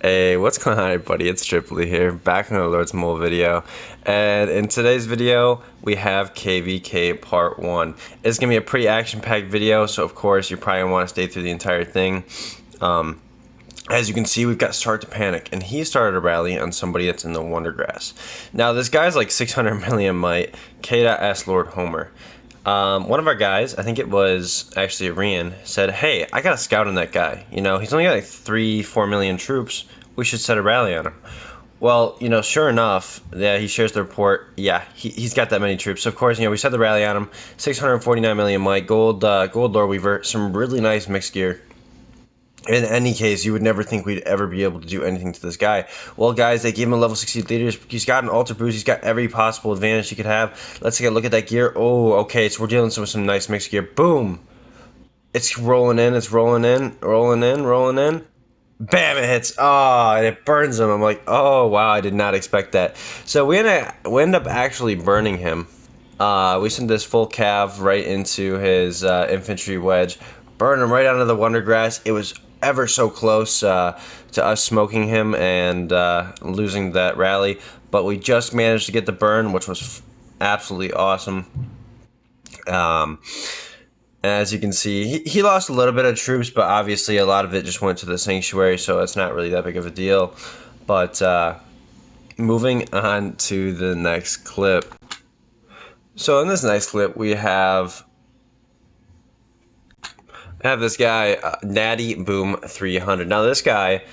Hey, what's going on everybody? It's Tripoli here, back in the Lord's Mole video. And in today's video, we have KvK Part 1. It's going to be a pretty action-packed video, so of course you probably want to stay through the entire thing. As you can see, we've got Start to Panic, and he started a rally on somebody that's in the Wondergrass. Now, this guy's like 600 million might, K.S. Lord Homer. One of our guys, I think it was actually Rian, said, hey, I got a scout on that guy. You know, he's only got like 3-4 million troops. We should set a rally on him. Well, you know, sure enough, yeah, he shares the report. Yeah, he's got that many troops. So, of course, you know, we set the rally on him. 649 million might, gold Lord Weaver, some really nice mixed gear. In any case, you would never think we'd ever be able to do anything to this guy. Well, guys, they gave him a level 60 leaders. He's got an altar boost. He's got every possible advantage he could have. Let's take a look at that gear. Oh, okay, so we're dealing with some nice mixed gear. Boom! It's rolling in. It's rolling in. Rolling in. Rolling in. Bam! It hits. Oh, and it burns him. I'm like, oh, wow, I did not expect that. So we end up actually burning him. We sent this full cav right into his infantry wedge. Burn him right onto the Wondergrass. It was ever so close to us smoking him and losing that rally, but we just managed to get the burn, which was absolutely awesome. As you can see, he lost a little bit of troops, but obviously a lot of it just went to the sanctuary, so it's not really that big of a deal. But moving on to the next clip. So in this next clip, we have this guy, Natty Boom 300. Now this guy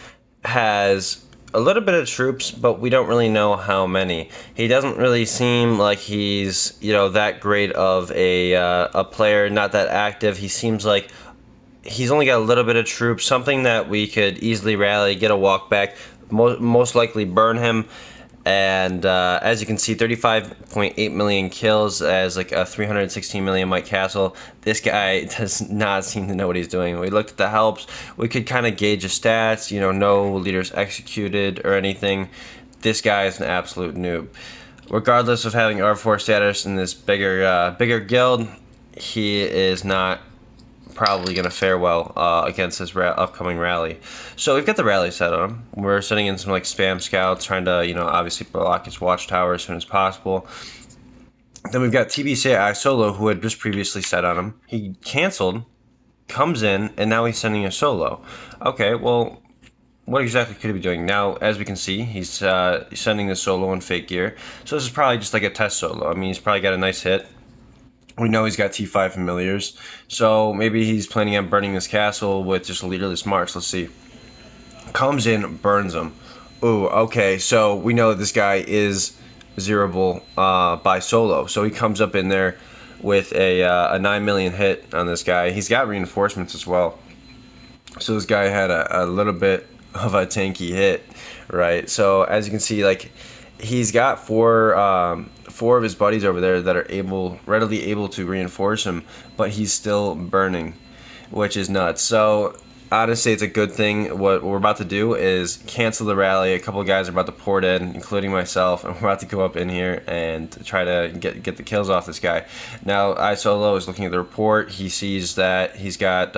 has a little bit of troops, but we don't really know how many. He doesn't really seem like he's, you know, that great of a player, not that active. He seems like he's only got a little bit of troops, something that we could easily rally, get a walk back, most likely burn him. And as you can see, 35.8 million kills as like a 316 million might castle. This guy does not seem to know what he's doing. We looked at the helps. We could kind of gauge his stats, you know, no leaders executed or anything. This guy is an absolute noob. Regardless of having R4 status in this bigger guild, he is not probably going to fare well against this upcoming rally. So we've got the rally set on him. We're sending in some like spam scouts, trying to, you know, obviously block his watchtower as soon as possible. Then we've got TBCI solo, who had just previously set on him. He canceled, comes in, and now he's sending a solo. Okay, well, what exactly could he be doing? Now, as we can see, he's sending the solo in fake gear. So this is probably just like a test solo. I mean, he's probably got a nice hit. We know he's got T5 familiars, so maybe he's planning on burning this castle with just a leaderless march. Let's see. Comes in, burns him. Ooh, okay, so we know this guy is zeroable by solo. So he comes up in there with a 9 million hit on this guy. He's got reinforcements as well. So this guy had a little bit of a tanky hit, right? So as you can see, like, he's got four of his buddies over there that are readily able to reinforce him, but he's still burning, which is nuts. So honestly, it's a good thing. What we're about to do is cancel the rally. A couple of guys are about to pour it in, including myself, and we're about to go up in here and try to get the kills off this guy. Now, iSolo is looking at the report. He sees that he's got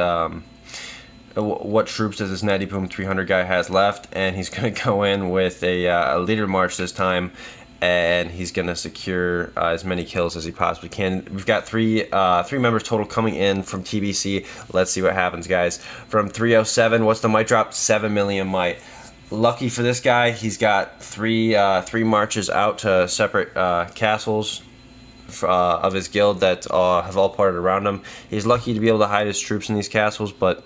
what troops does this Natty Boom 300 guy has left, and he's going to go in with a leader march this time, and he's going to secure as many kills as he possibly can. We've got three members total coming in from TBC. Let's see what happens, guys. From 307, what's the might drop? 7 million might. Lucky for this guy, he's got three marches out to separate castles of his guild that have all parted around him. He's lucky to be able to hide his troops in these castles, but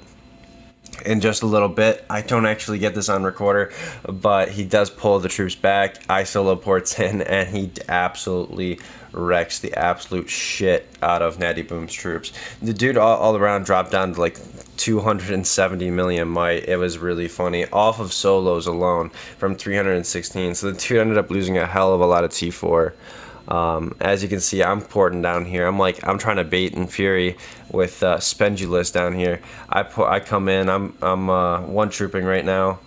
in just a little bit, I don't actually get this on recorder, but he does pull the troops back. iSolo ports in, and he absolutely wrecks the absolute shit out of Natty Boom's troops. The dude all around dropped down to like 270 million might. It was really funny. Off of solos alone from 316. So the dude ended up losing a hell of a lot of T4. As you can see, I'm porting down here. I'm trying to bait and fury with Spendulous down here. I come in. I'm one trooping right now.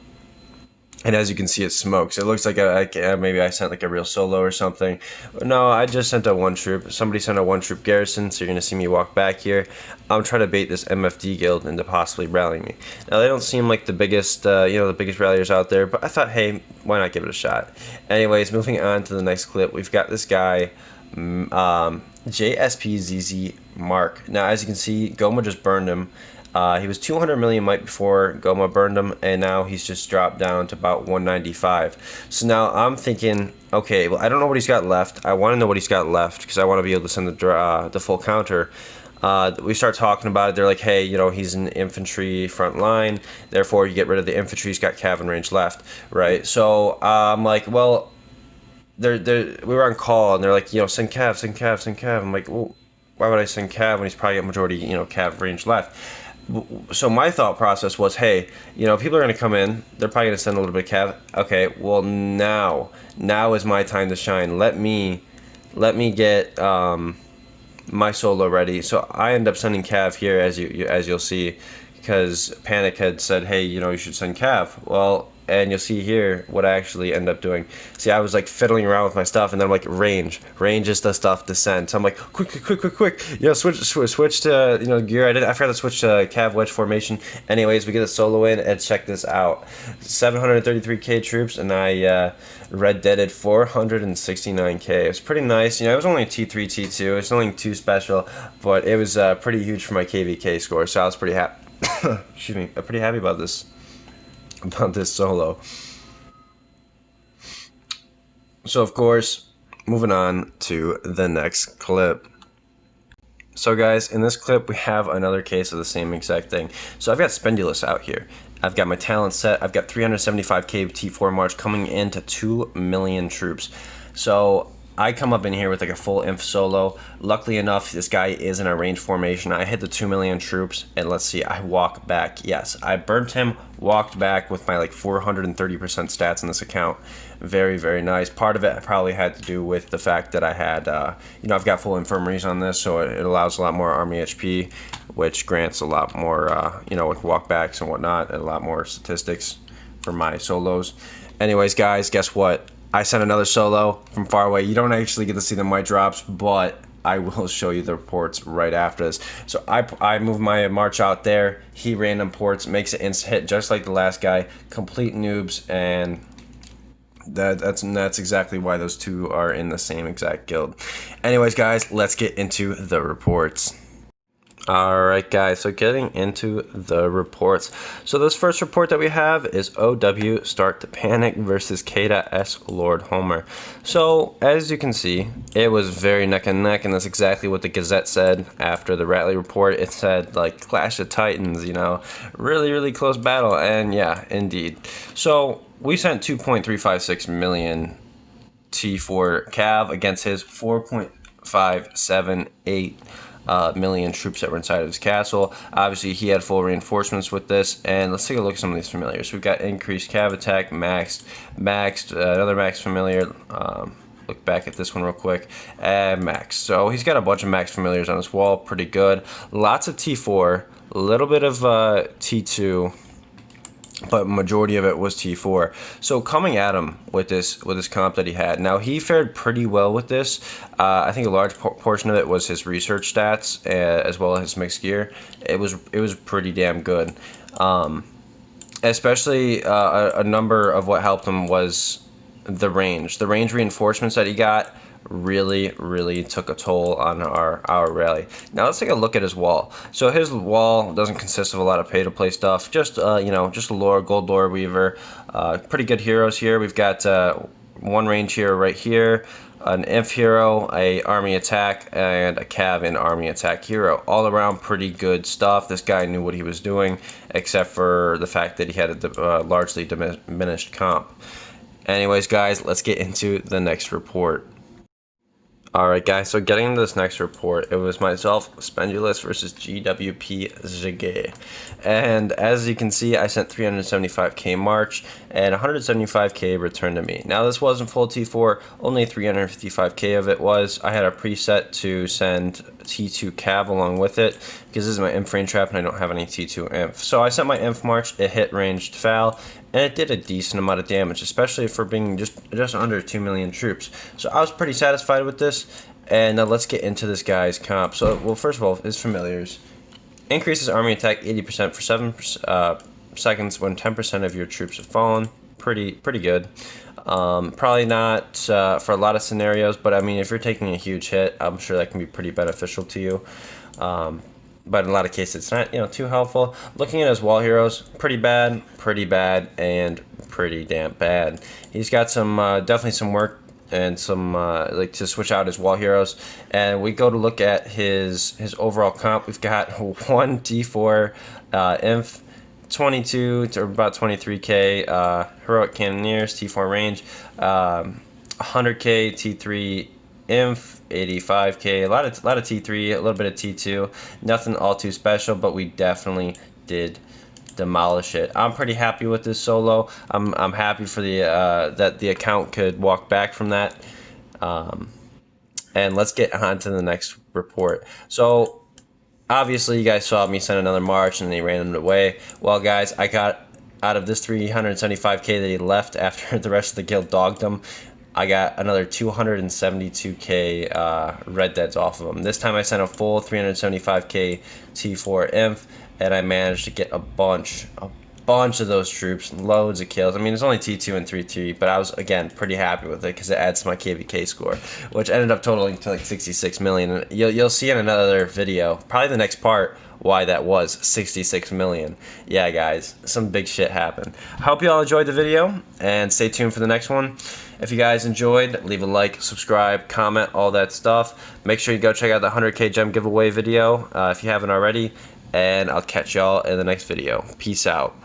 And as you can see, it smokes. It looks like maybe I sent like a real solo or something. No, I just sent a one troop. Somebody sent a one troop garrison, so you're gonna see me walk back here. I'm trying to bait this MFD guild into possibly rallying me. Now they don't seem like the biggest, the biggest ralliers out there, but I thought, hey, why not give it a shot? Anyways, moving on to the next clip, we've got this guy, JSPZZ Mark. Now, as you can see, Goma just burned him. He was 200 million might before Goma burned him, and now he's just dropped down to about 195. So now I'm thinking, okay, well, I don't know what he's got left. I want to know what he's got left because I want to be able to send the full counter. We start talking about it. They're like, hey, he's in infantry front line. Therefore, you get rid of the infantry. He's got cav in range left, right? So I'm like, well, we were on call, and they're like, send cav, send cav, send cav. I'm like, well, why would I send cav when he's probably got majority, cav range left? So my thought process was, hey, people are going to come in. They're probably going to send a little bit of cav. Okay, well, now is my time to shine. Let me get my solo ready. So I end up sending cav here, as you'll see, because Panic had said, hey, you should send cav. Well, and you'll see here what I actually end up doing. See, I was like fiddling around with my stuff, and then I'm like, range is the stuff to send. So I'm like, quick, switch to gear. I forgot to switch to cav wedge formation. Anyways, we get a solo in, and check this out, 733k troops, and I red deaded 469k. It was pretty nice. It was only a T3 T2. It's only 2 special, but it was pretty huge for my KvK score. So I was pretty happy. Excuse me, I'm pretty happy about this solo. So of course, moving on to the next clip. So guys, in this clip we have another case of the same exact thing. So I've got Spendulous out here. I've got my talent set. I've got 375k T4 March coming into 2 million troops. So I come up in here with like a full inf solo. Luckily enough, this guy is in a range formation. I hit the 2 million troops, and let's see, I walk back. Yes, I burnt him, walked back with my like 430% stats in this account. Very, very nice. Part of it probably had to do with the fact that I had, I've got full infirmaries on this, so it allows a lot more army HP, which grants a lot more, with walkbacks and whatnot, and a lot more statistics for my solos. Anyways, guys, guess what? I sent another solo from far away. You don't actually get to see the white drops, but I will show you the reports right after this. So I moved my march out there. He random ports, makes it instant hit just like the last guy. Complete noobs, and that's exactly why those two are in the same exact guild. Anyways, guys, let's get into the reports. Alright guys, so getting into the reports. So this first report that we have is OW Start to Panic versus K.S Lord Homer. So as you can see, it was very neck and neck, and that's exactly what the Gazette said after the Ratley report. It said like Clash of Titans, really, really close battle, and yeah, indeed. So we sent 2.356 million T4 Cav against his 4.578 million troops that were inside of his castle. Obviously, he had full reinforcements with this, and let's take a look at some of these familiars. We've got increased cav attack, maxed, another max familiar. Look back at this one real quick, and max. So he's got a bunch of max familiars on his wall, pretty good. Lots of T4, a little bit of T2, but majority of it was T4. So coming at him with this comp that he had, now he fared pretty well with this. I think a large portion of it was his research stats, as well as his mixed gear. It was pretty damn good. Especially a number of what helped him was the range. The range reinforcements that he got really took a toll on our rally. Now let's take a look at his wall. So his wall doesn't consist of a lot of pay to play stuff, just just a lore, gold lore weaver. Pretty good heroes here. We've got one range hero right here, an inf hero, a army attack, and a cav and army attack hero. All around pretty good stuff. This guy knew what he was doing, except for the fact that he had a largely diminished comp. Anyways, guys, let's get into the next report. Alright guys, so getting into this next report, it was myself, Spendulous versus GWP Ziggy. And as you can see, I sent 375k March and 175k returned to me. Now this wasn't full T4, only 355k of it was. I had a preset to send T2 Cav along with it, because this is my Inf range trap and I don't have any T2 Inf. So I sent my Inf March, it hit ranged foul, and it did a decent amount of damage, especially for being just under 2 million troops. So I was pretty satisfied with this, and now let's get into this guy's comp. So, well, first of all, his familiars. Increases army attack 80% for 7 seconds when 10% of your troops have fallen. Pretty good. Probably not for a lot of scenarios, but I mean, if you're taking a huge hit, I'm sure that can be pretty beneficial to you. But in a lot of cases, it's not, too helpful. Looking at his wall heroes, pretty bad, and pretty damn bad. He's got some definitely some work and some like to switch out his wall heroes. And we go to look at his overall comp. We've got one T4 Inf, 22 to about 23k heroic cannoneers, T4 range, 100k T3 Inf, 85k, a lot of T3, a little bit of T2, nothing all too special, but we definitely did demolish it. I'm pretty happy with this solo. I'm happy for the that the account could walk back from that. And let's get on to the next report. So obviously, you guys saw me send another march and they ran it away. Well, guys, I got out of this 375k that he left after the rest of the guild dogged him, I got another 272k Red Deads off of him. This time I sent a full 375k T4 Inf, and I managed to get a bunch of those troops, loads of kills. I mean, it's only T2 and 3-3, but I was, again, pretty happy with it because it adds to my KvK score, which ended up totaling to like 66 million. And you'll see in another video, probably the next part, why that was 66 million. Yeah, guys, some big shit happened. I hope you all enjoyed the video, and stay tuned for the next one. If you guys enjoyed, leave a like, subscribe, comment, all that stuff. Make sure you go check out the 100k gem giveaway video if you haven't already, and I'll catch y'all in the next video. Peace out.